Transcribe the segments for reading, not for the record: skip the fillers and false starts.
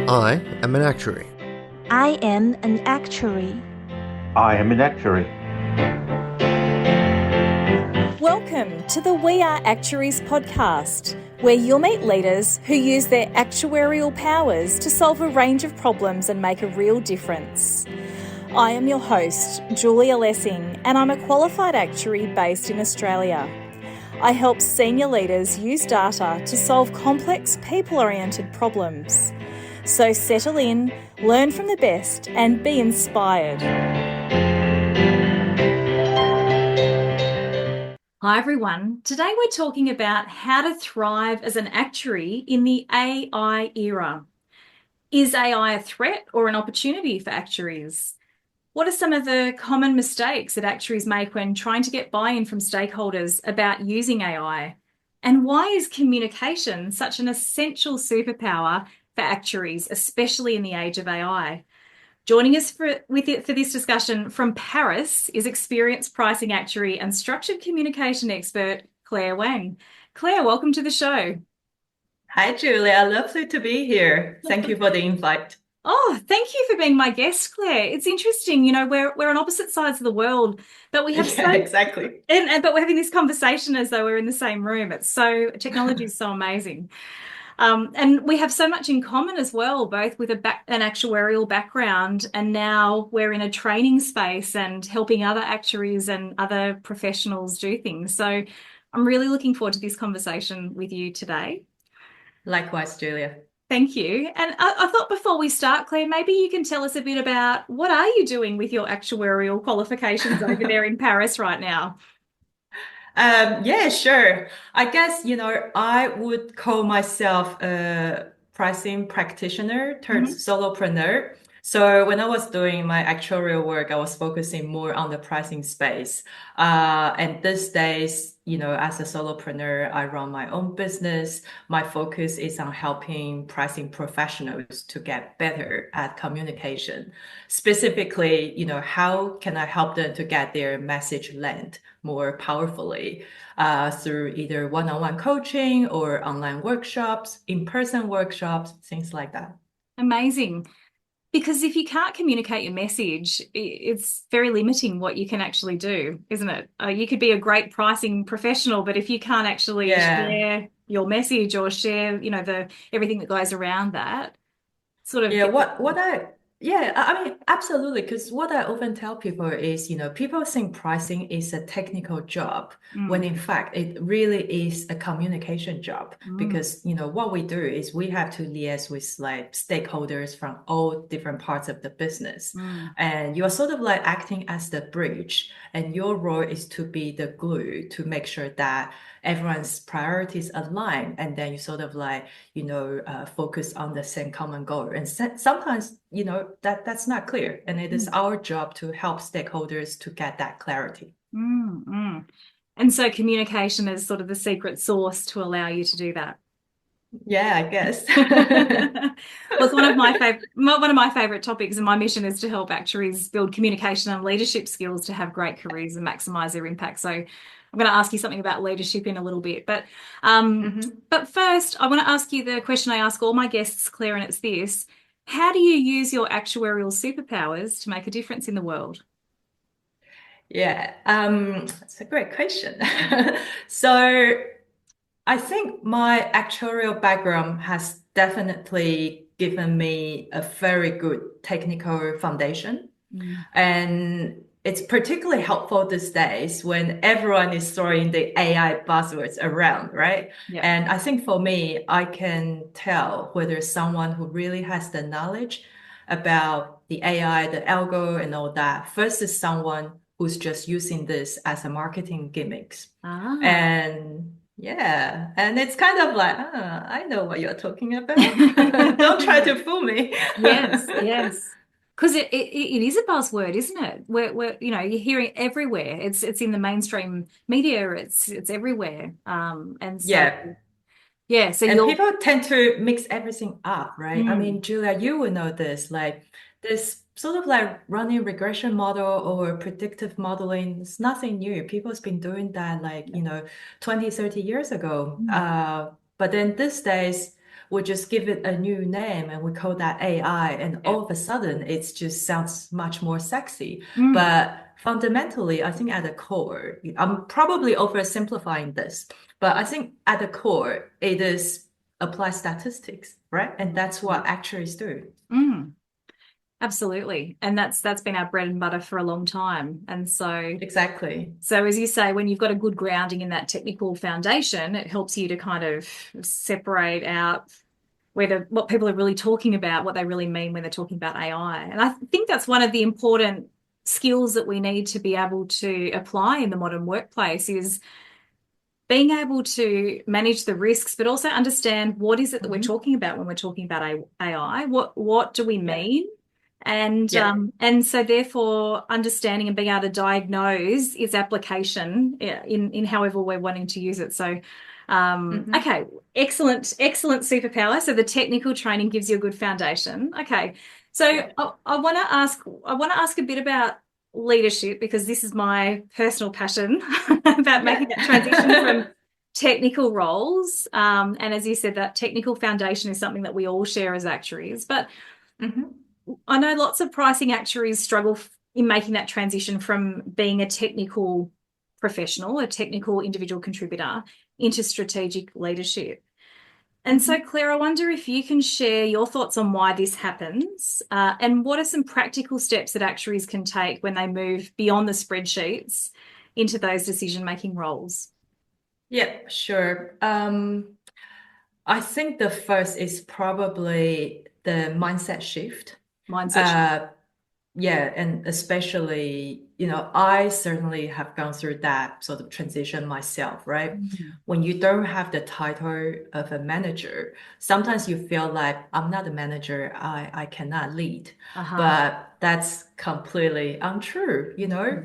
I am an actuary. I am an actuary. I am an actuary. Welcome to the We Are Actuaries podcast, where you'll meet leaders who use their actuarial powers to solve a range of problems and make a real difference. I am your host, Julia Lessing, and I'm a qualified actuary based in Australia. I help senior leaders use data to solve complex people-oriented problems. So settle in, learn from the best, and be inspired. Hi everyone. Today we're talking about how to thrive as an actuary in the AI era. Is AI a threat or an opportunity for actuaries? What are some of the common mistakes that actuaries make when trying to get buy-in from stakeholders about using AI? And why is communication such an essential superpower for actuaries, especially in the age of AI? Joining us for this discussion from Paris is experienced pricing actuary and structured communication expert, Claire Wang. Claire, welcome to the show. Hi, Julia. Lovely to be here. Thank you for the invite. Oh, thank you for being my guest, Claire. It's interesting, we're on opposite sides of the world, but we have Yeah, exactly. but we're having this conversation as though we're in the same room. Technology is so amazing. And we have so much in common as well, both with an actuarial background, and now we're in a training space and helping other actuaries and other professionals do things. So I'm really looking forward to this conversation with you today. Likewise, Julia. Thank you. And I thought before we start, Claire, maybe you can tell us a bit about what are you doing with your actuarial qualifications over there in Paris right now? Yeah, sure. I guess, I would call myself a pricing practitioner turned Mhm. solopreneur. So when I was doing my actuarial work, I was focusing more on the pricing space. And these days, as a solopreneur, I run my own business. My focus is on helping pricing professionals to get better at communication. Specifically, how can I help them to get their message land more powerfully through either one-on-one coaching or online workshops, in-person workshops, things like that. Amazing. Because if you can't communicate your message, it's very limiting what you can actually do, isn't it? You could be a great pricing professional, but if you can't actually Yeah. share your message or share, the everything that goes around that, sort of Yeah, get. I mean, absolutely. Because what I often tell people is, people think pricing is a technical job, when Mm, in fact it really is a communication job. mm, Because, what we do is we have to liaise with like stakeholders from all different parts of the business. mm. And you're sort of like acting as the bridge, and your role is to be the glue to make sure that everyone's priorities align. And then you sort of like focus on the same common goal. And sometimes, that's not clear. And it is Mm, our job to help stakeholders to get that clarity. mm, mm. And so communication is sort of the secret sauce to allow you to do that. Yeah, I guess. Well, it's one of my favorite topics, and my mission is to help actuaries build communication and leadership skills to have great careers and maximize their impact. So, I'm going to ask you something about leadership in a little bit, but Mhm. but first, I want to ask you the question I ask all my guests, Claire, and it's this: how do you use your actuarial superpowers to make a difference in the world? Yeah, that's a great question. So I think my actuarial background has definitely given me a very good technical foundation. Mm, And it's particularly helpful these days when everyone is throwing the AI buzzwords around, right? yeah. And I think for me, I can tell whether someone who really has the knowledge about the AI, the algo, and all that, versus someone who's just using this as a marketing gimmicks. Ah. And yeah, and it's kind of like, I know what you're talking about. Don't try to fool me. Yes, yes. Because it is a buzzword, isn't it? You're hearing it everywhere. It's in the mainstream media. It's everywhere. And so Yeah. yeah, so And you're people tend to mix everything up, right? I mm, mean, Julia, you will know this, like this sort of like running regression model or predictive modeling is nothing new. People's been doing that like, 20, 30 years ago. mm, But then these days, we just give it a new name and we call that AI, and Yeah. all of a sudden it just sounds much more sexy. Mm. But fundamentally, I think at the core, I'm probably oversimplifying this, but I think at the core, it is apply statistics, right? And that's what actuaries do. Mm. Absolutely. And that's been our bread and butter for a long time. And Exactly. so as you say, when you've got a good grounding in that technical foundation, it helps you to kind of separate out what people are really talking about, what they really mean when they're talking about AI. And I think that's one of the important skills that we need to be able to apply in the modern workplace is being able to manage the risks, but also understand what is it that we're talking about when we're talking about AI. What do we mean? And so therefore understanding and being able to diagnose its application in however we're wanting to use it. So okay, excellent superpower. So the technical training gives you a good foundation. Okay. So I want to ask a bit about leadership because this is my personal passion about making that transition from technical roles. And as you said, that technical foundation is something that we all share as actuaries. But I know lots of pricing actuaries struggle in making that transition from being a technical professional, a technical individual contributor, into strategic leadership. And so, Claire, I wonder if you can share your thoughts on why this happens and what are some practical steps that actuaries can take when they move beyond the spreadsheets into those decision-making roles. Yeah, sure. I think the first is probably the mindset shift. Yeah, and especially, I certainly have gone through that sort of transition myself, right? When you don't have the title of a manager, sometimes you feel like I'm not a manager, I cannot lead. But that's completely untrue,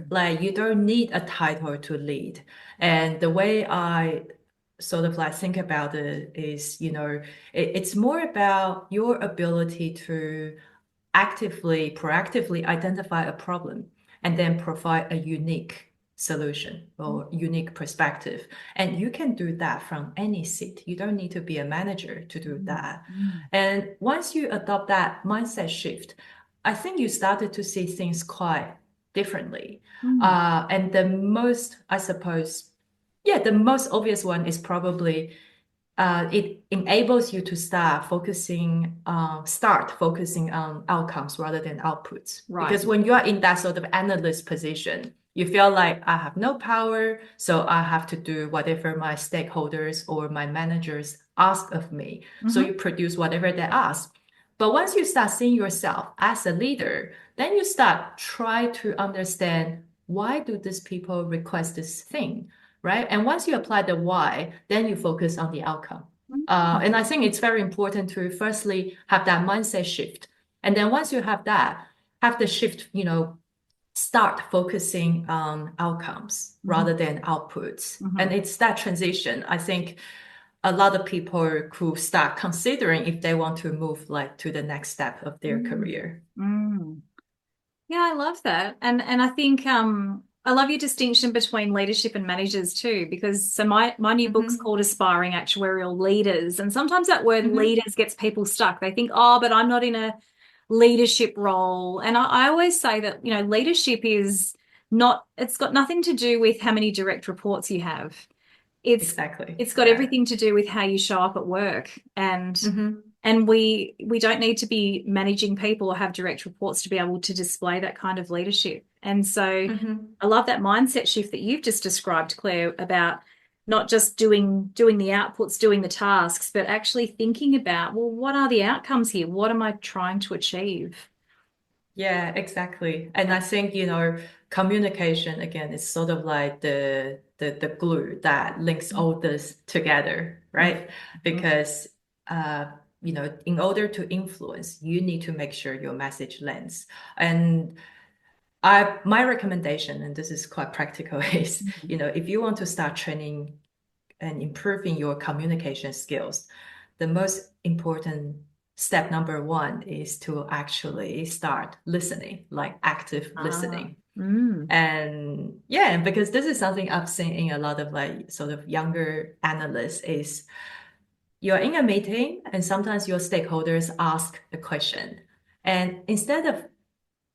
like you don't need a title to lead. And the way I sort of like think about it is, it's more about your ability to proactively identify a problem and then provide a unique solution or unique perspective. And you can do that from any seat. You don't need to be a manager to do that. And once you adopt that mindset shift, I think you started to see things quite differently. And the most, I suppose, the most obvious one is probably it enables you to start focusing on outcomes rather than outputs. Right. Because when you are in that sort of analyst position, you feel like I have no power, so I have to do whatever my stakeholders or my managers ask of me. So you produce whatever they ask. But once you start seeing yourself as a leader, then you start try to understand why do these people request this thing? Right? And once you apply the why, then you focus on the outcome. And I think it's very important to firstly have that mindset shift. And then once you have that, have the shift, start focusing on outcomes rather than outputs. And it's that transition. I think a lot of people could start considering if they want to move like to the next step of their career. Yeah, I love that. And I think I love your distinction between leadership and managers too, because so my new book's called Aspiring Actuarial Leaders. And sometimes that word leaders gets people stuck. They think, oh, but I'm not in a leadership role. And I always say that, leadership is not, it's got nothing to do with how many direct reports you have. It's got everything to do with how you show up at work. And we don't need to be managing people or have direct reports to be able to display that kind of leadership. And so I love that mindset shift that you've just described, Claire, about not just doing the outputs, doing the tasks, but actually thinking about, well, what are the outcomes here? What am I trying to achieve? Yeah, exactly. And I think, communication again is sort of like the glue that links all this together, right? Because in order to influence, you need to make sure your message lands. And my recommendation, and this is quite practical, is, if you want to start training and improving your communication skills, the most important step number one is to actually start listening, like active listening. And because this is something I've seen in a lot of like sort of younger analysts is you're in a meeting and sometimes your stakeholders ask a question. And instead of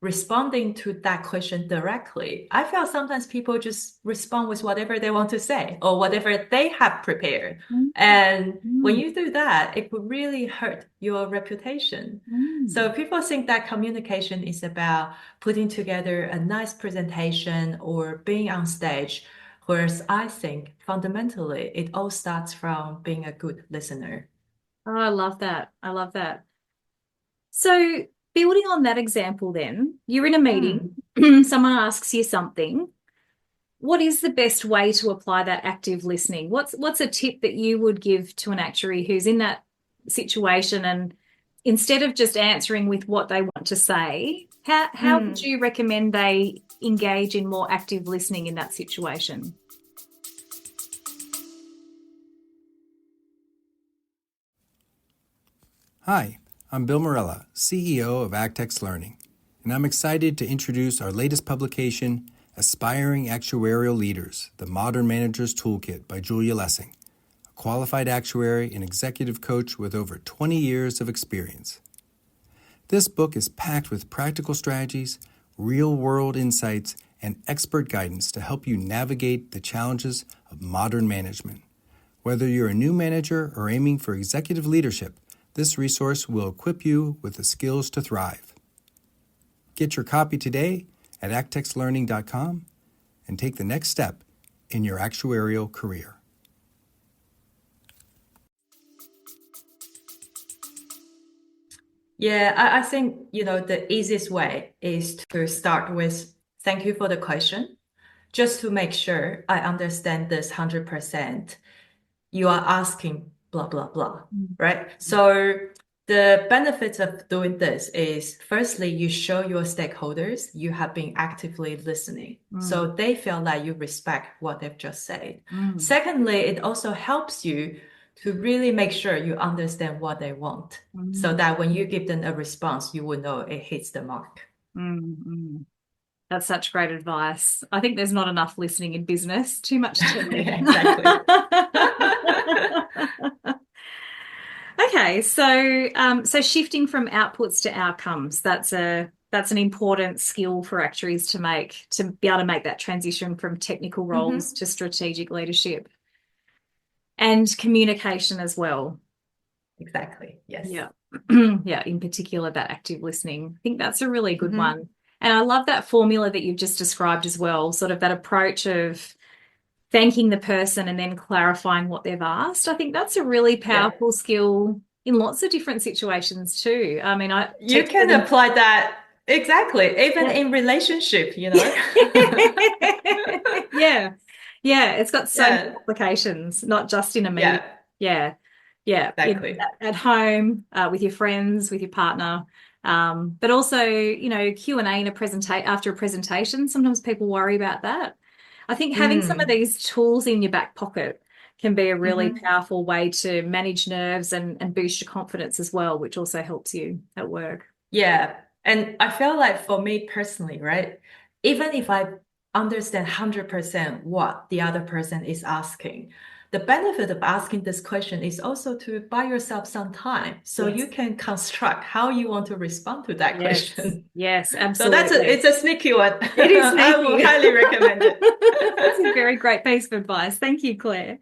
responding to that question directly, I feel sometimes people just respond with whatever they want to say or whatever they have prepared. And when you do that, it could really hurt your reputation. So people think that communication is about putting together a nice presentation or being on stage, whereas I think fundamentally it all starts from being a good listener. Oh, I love that. I love that. So, building on that example, then, you're in a meeting, someone asks you something. What is the best way to apply that active listening? What's a tip that you would give to an actuary who's in that situation, and instead of just answering with what they want to say, how would you recommend they engage in more active listening in that situation? Hi, I'm Bill Morella, CEO of Actex Learning, and I'm excited to introduce our latest publication, Aspiring Actuarial Leaders, the Modern Manager's Toolkit by Julia Lessing, a qualified actuary and executive coach with over 20 years of experience. This book is packed with practical strategies, real-world insights, and expert guidance to help you navigate the challenges of modern management. Whether you're a new manager or aiming for executive leadership, this resource will equip you with the skills to thrive. Get your copy today at actexlearning.com and take the next step in your actuarial career. Yeah, I think, the easiest way is to start with thank you for the question, just to make sure I understand this 100%. You are asking blah, blah, blah, right? So the benefits of doing this is firstly, you show your stakeholders you have been actively listening. So they feel like you respect what they've just said. Secondly, it also helps you to really make sure you understand what they want so that when you give them a response, you will know it hits the mark. That's such great advice. I think there's not enough listening in business, too much telling. Exactly. Okay, so shifting from outputs to outcomes, that's an important skill for actuaries to be able to make that transition from technical roles to strategic leadership and communication as well. Exactly. Yes. Yeah. Yeah, in particular, that active listening. I think that's a really good one. And I love that formula that you've just described as well, sort of that approach of thanking the person and then clarifying what they've asked. I think that's a really powerful skill in lots of different situations too. I mean, you can apply that exactly, even in relationship, Yeah. It's got so many applications, not just in a meeting. Yeah. Exactly. At home, with your friends, with your partner. But also, Q&A in after a presentation, sometimes people worry about that. I think having some of these tools in your back pocket can be a really powerful way to manage nerves and boost your confidence as well, which also helps you at work. Yeah. And I feel like for me personally, right, even if I understand 100% what the other person is asking, the benefit of asking this question is also to buy yourself some time so you can construct how you want to respond to that question. Yes, absolutely. So it's a sneaky one. It is sneaky. I will highly recommend it. That's a very great piece of advice. Thank you, Claire.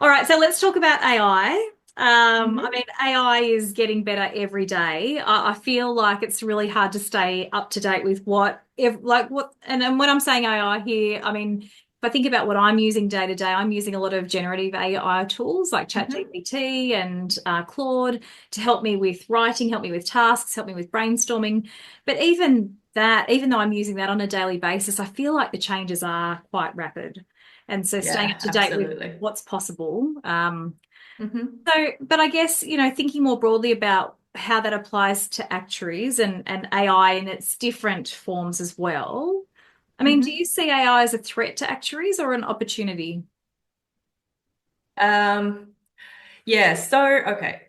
All right, so let's talk about AI. I mean, AI is getting better every day. I feel like it's really hard to stay up to date with and when I'm saying AI here, I mean, if I think about what I'm using day to day, I'm using a lot of generative AI tools like ChatGPT and Claude to help me with writing, help me with tasks, help me with brainstorming. But even though I'm using that on a daily basis, I feel like the changes are quite rapid. And so staying up to date with what's possible. But I guess, thinking more broadly about how that applies to actuaries and AI in its different forms as well. I mean, do you see AI as a threat to actuaries or an opportunity? Yeah, so, okay.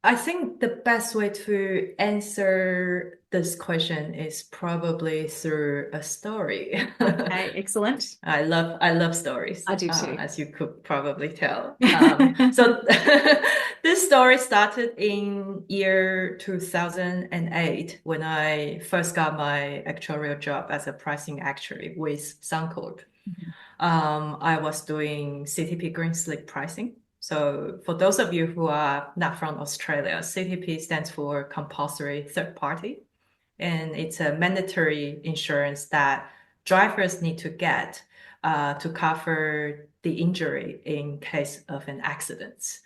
I think the best way to answer this question is probably through a story. Okay, excellent. I love stories, I do too. as you could probably tell. So this story started in year 2008 when I first got my actuarial job as a pricing actuary with Suncorp. I was doing CTP green slip pricing. So for those of you who are not from Australia, CTP stands for compulsory third party, and it's a mandatory insurance that drivers need to get to cover the injury in case of an accident.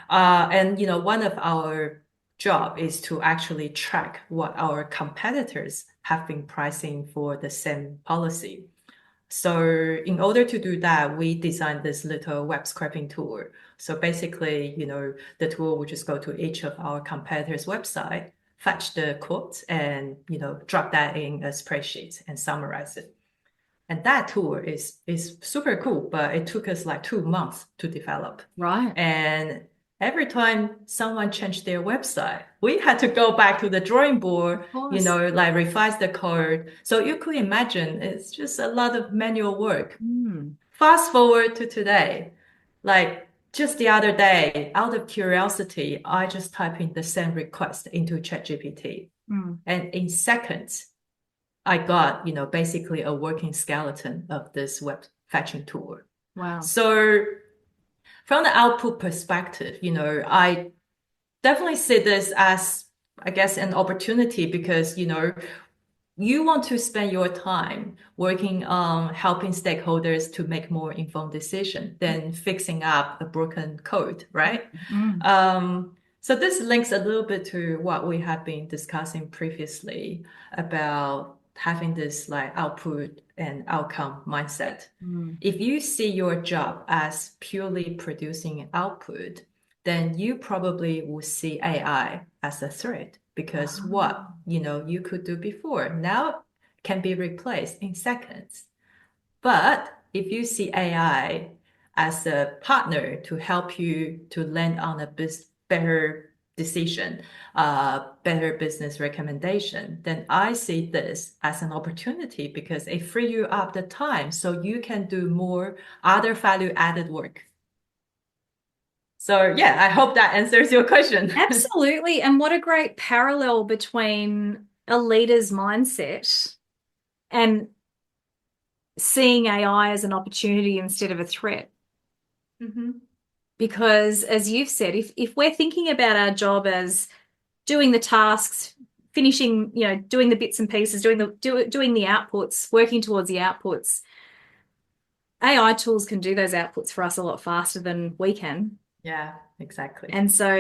And one of our job is to actually track what our competitors have been pricing for the same policy. So in order to do that, we designed this little web scraping tool. So basically, the tool would just go to each of our competitors' website, fetch the quotes, and drop that in a spreadsheet and summarize it. And that tool is super cool, but it took us like 2 months to develop. Right. And every time someone changed their website, we had to go back to the drawing board, Of course. like revise the code. So you could imagine it's just a lot of manual work. Fast forward to today, like just the other day, out of curiosity, I just type in the same request into ChatGPT. And in seconds, I got, basically a working skeleton of this web fetching tool. Wow. So from the output perspective, I definitely see this as, I guess, an opportunity because, you want to spend your time working on helping stakeholders to make more informed decisions than fixing up a broken code, right? So this links a little bit to what we have been discussing previously about having this like output and outcome mindset. If you see your job as purely producing output, then you probably will see AI as a threat because what you could do before now can be replaced in seconds. But if you see AI as a partner to help you to land on a better decision, better business recommendation, then I see this as an opportunity because it free you up the time so you can do more other value added work. So yeah, I hope that answers your question. Absolutely. And what a great parallel between a leader's mindset and seeing AI as an opportunity instead of a threat. Because as you've said, if we're thinking about our job as doing the tasks, finishing, doing the bits and pieces, doing the outputs, working towards the outputs, AI tools can do those outputs for us a lot faster than we can. Yeah, exactly. And so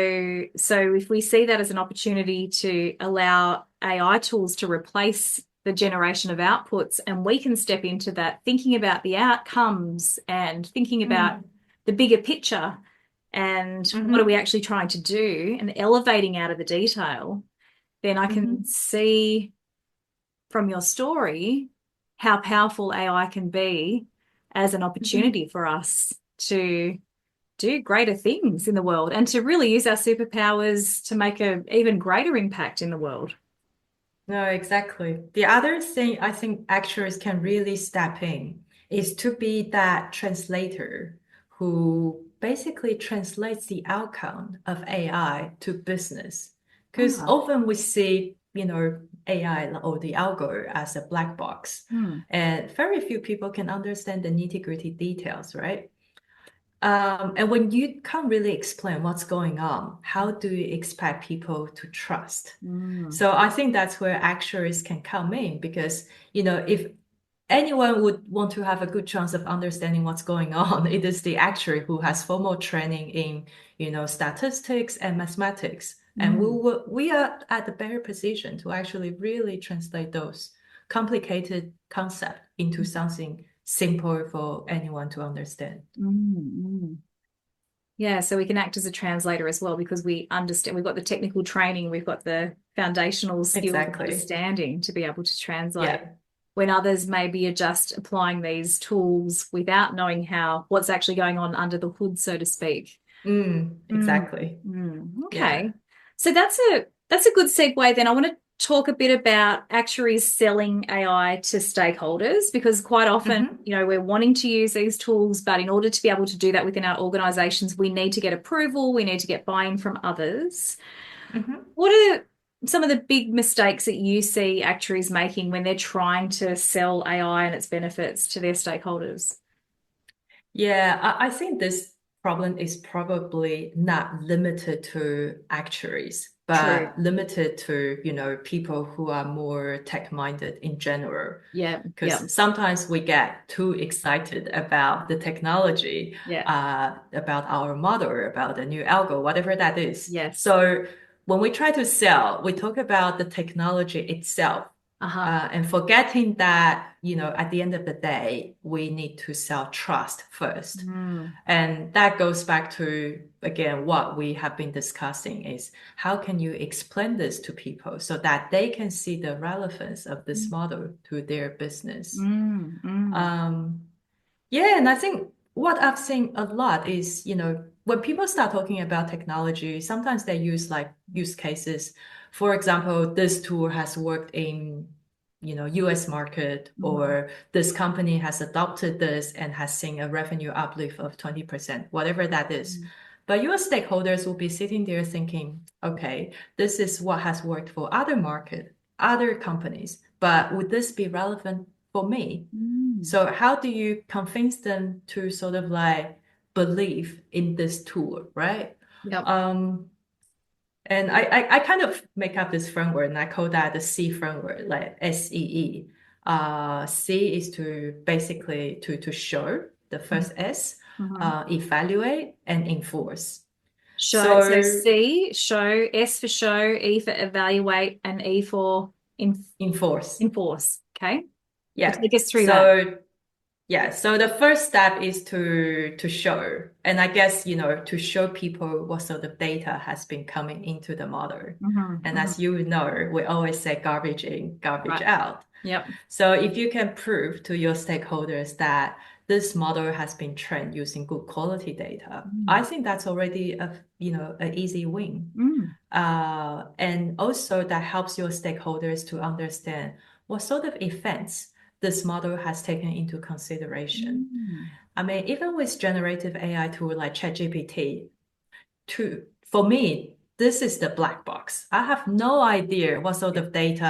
if we see that as an opportunity to allow AI tools to replace the generation of outputs, and we can step into that thinking about the outcomes and thinking about the bigger picture and what are we actually trying to do and elevating out of the detail, then I can see from your story how powerful AI can be as an opportunity for us to do greater things in the world and to really use our superpowers to make an even greater impact in the world. No, exactly. The other thing I think actuaries can really step in is to be that translator who basically translates the outcome of AI to business. Because often we see, AI or the algo as a black box, and very few people can understand the nitty-gritty details, right? And when you can't really explain what's going on, how do you expect people to trust? So I think that's where actuaries can come in because, if anyone would want to have a good chance of understanding what's going on, it is the actuary who has formal training in, statistics and mathematics. And we are at a better position to actually really translate those complicated concepts into something simple for anyone to understand. Yeah, so we can act as a translator as well because we understand, we've got the technical training, we've got the foundational skills and understanding to be able to translate. When others maybe are just applying these tools without knowing what's actually going on under the hood, so to speak. Exactly. Okay. So that's a good segue then. I want to talk a bit about actuaries selling AI to stakeholders because quite often, Hmm. we're wanting to use these tools, but in order to be able to do that within our organizations, we need to get approval, we need to get buy-in from others. Hmm. What are some of the big mistakes that you see actuaries making when they're trying to sell AI and its benefits to their stakeholders? Yeah, I think this problem is probably not limited to actuaries, True. but limited to, people who are more tech-minded in general. Yeah, yeah, Because sometimes we get too excited about the technology, yeah. about our model, about the new algo, whatever that is. Yes. So when we try to sell, we talk about the technology itself. Uh-huh. And forgetting that, at the end of the day, we need to sell trust first. Mm. And that goes back to, again, what we have been discussing is how can you explain this to people so that they can see the relevance of this model to their business? Mm, mm, Um, yeah, and I think what I've seen a lot is, when people start talking about technology, sometimes they use like use cases. For example, this tool has worked in, US market, mhm, or this company has adopted this and has seen a revenue uplift of 20%, whatever that is. mm, But your stakeholders will be sitting there thinking, okay, this is what has worked for other market, other companies, but would this be relevant for me? mm. So how do you convince them to sort of like believe in this tool, right? Yep. Um, and I kind of make up this framework and I call that the C framework, like SEE. C is to basically to show, the first S, Mm-hmm. evaluate and enforce. So So C, show, S for show, E for evaluate, and E for enforce. enforce. Okay. So Yeah. take us through that. So yeah, so the first step is to show, and I guess, to show people what sort of data has been coming into the model. Mm-hmm. And Mm-hmm. as you know, we always say garbage in, garbage Right. out. Yep. So if you can prove to your stakeholders that this model has been trained using good quality data, I Mm. think that's already an easy win. Mm. And also that helps your stakeholders to understand what sort of events this model has taken into consideration. Mm. I mean, even with generative AI tool like ChatGPT, for me, this is the black box. I have no idea what sort Yeah. of data,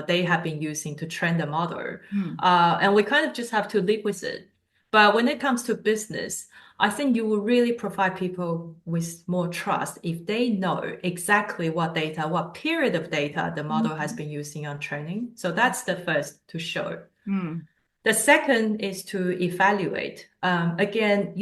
they have been using to train the model. Mm. And we kind of just have to live with it. But when it comes to business, I think you will really provide people with more trust if they know exactly what data, what period of data the model has Mm. been using on training. So that's the first to show. Mm. The second is to evaluate. Again,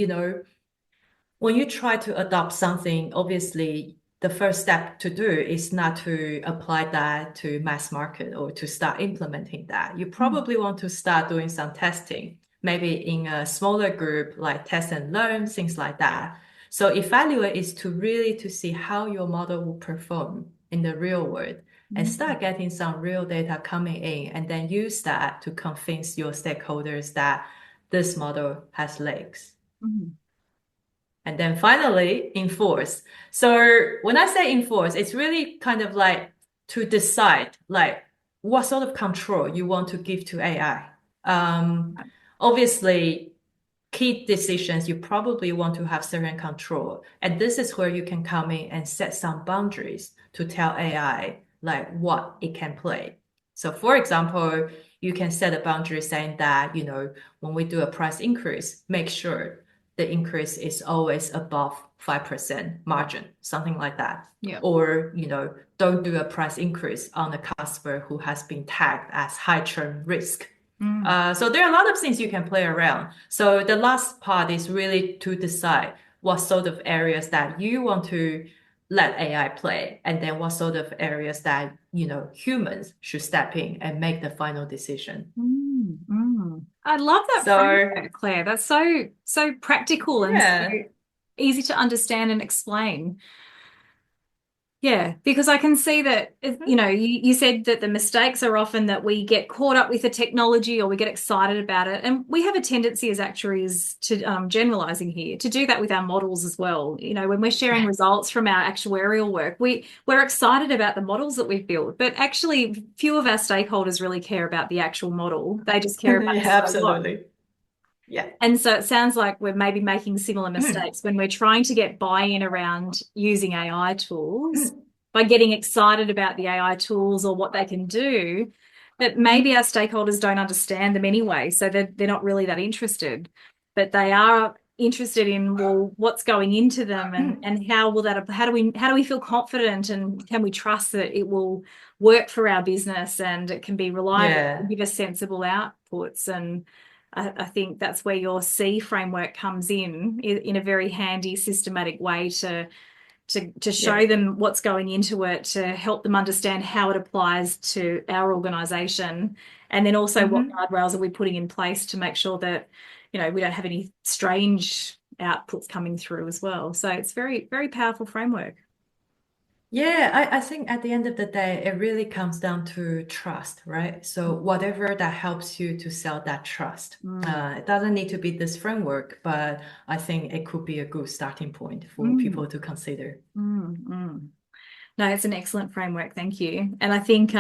when you try to adopt something, obviously the first step to do is not to apply that to mass market or to start implementing that. You Mm. probably want to start doing some testing, maybe in a smaller group, like test and learn, things like that. So evaluate is to really to see how your model will perform in the real world and start Mm. getting some real data coming in and then use that to convince your stakeholders that this model has legs. Mm. And then finally, enforce. So when I say enforce, it's really kind of like to decide like what sort of control you want to give to AI. Obviously, key decisions, you probably want to have certain control. And this is where you can come in and set some boundaries to tell AI like what it can play. So for example, you can set a boundary saying that, when we do a price increase, make sure the increase is always above 5% margin, something like that. Yeah. Or, don't do a price increase on a customer who has been tagged as high churn risk. Mm. So there are a lot of things you can play around. So the last part is really to decide what sort of areas that you want to let AI play, and then what sort of areas that, humans should step in and make the final decision. Mm. Mm. I love that So framework, Claire. That's so practical and so yeah. easy to understand and explain. Yeah, because I can see that, you said that the mistakes are often that we get caught up with the technology or we get excited about it. And we have a tendency as actuaries to, generalizing here, to do that with our models as well. When we're sharing results from our actuarial work, we're excited about the models that we've built, but actually few of our stakeholders really care about the actual model. They just care about Yeah, absolutely. Yeah. And so it sounds like we're maybe making similar mistakes when we're trying to get buy-in around using AI tools by getting excited about the AI tools or what they can do, but maybe our stakeholders don't understand them anyway, so they're not really that interested. But they are interested in, well, what's going into them and how do we feel confident and can we trust that it will work for our business and it can be reliable and give us sensible outputs. And I think that's where your C framework comes in a very handy, systematic way to show them what's going into it, to help them understand how it applies to our organisation, and then also what guardrails are we putting in place to make sure that we don't have any strange outputs coming through as well. So it's very, very powerful framework. Yeah, I think at the end of the day, it really comes down to trust, right? So whatever that helps you to sell that trust. It doesn't need to be this framework, but I think it could be a good starting point for people to consider. No, it's an excellent framework. Thank you. And I think,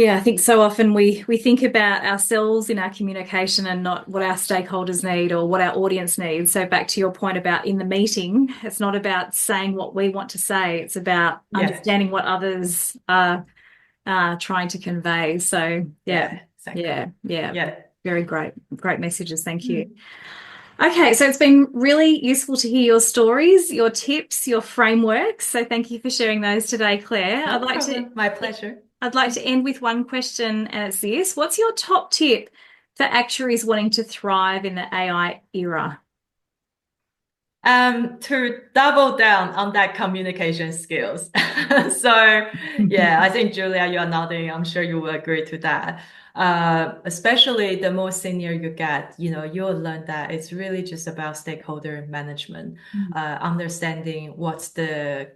I think so often we think about ourselves in our communication and not what our stakeholders need or what our audience needs. So back to your point about in the meeting, it's not about saying what we want to say. It's about understanding what others are trying to convey. So exactly. Very great messages. Thank you. Okay, so it's been really useful to hear your stories, your tips, your frameworks. So thank you for sharing those today, Claire. My pleasure. I'd like to end with one question, and it's this. What's your top tip for actuaries wanting to thrive in the AI era? To double down on that communication skills. So I think Julia, you're nodding. I'm sure you will agree to that. Especially the more senior you get, you'll learn that it's really just about stakeholder management, understanding what's the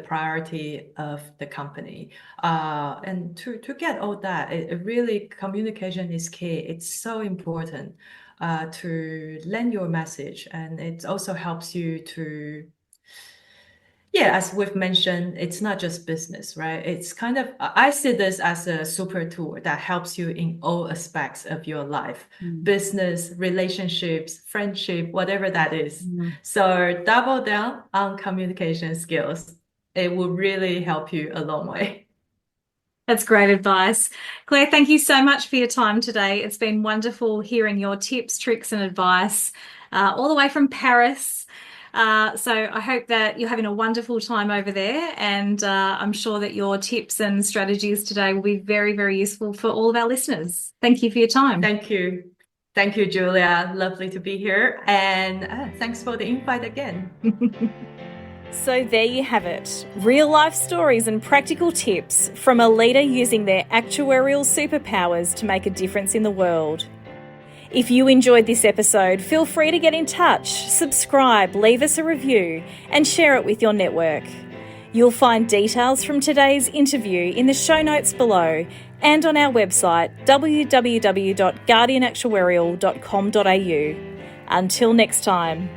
priority of the company. And to get all that, it really, communication is key. It's so important to lend your message. And it also helps you to, as we've mentioned, it's not just business, right? It's kind of, I see this as a super tool that helps you in all aspects of your life, business, relationships, friendship, whatever that is. So double down on communication skills. It will really help you a long way. That's great advice. Claire, thank you so much for your time today. It's been wonderful hearing your tips, tricks, and advice all the way from Paris. So I hope that you're having a wonderful time over there, and I'm sure that your tips and strategies today will be very, very useful for all of our listeners. Thank you for your time. Thank you. Thank you, Julia. Lovely to be here. And thanks for the invite again. So there you have it, real life stories and practical tips from a leader using their actuarial superpowers to make a difference in the world. If you enjoyed this episode, feel free to get in touch, subscribe, leave us a review and share it with your network. You'll find details from today's interview in the show notes below and on our website www.guardianactuarial.com.au. Until next time.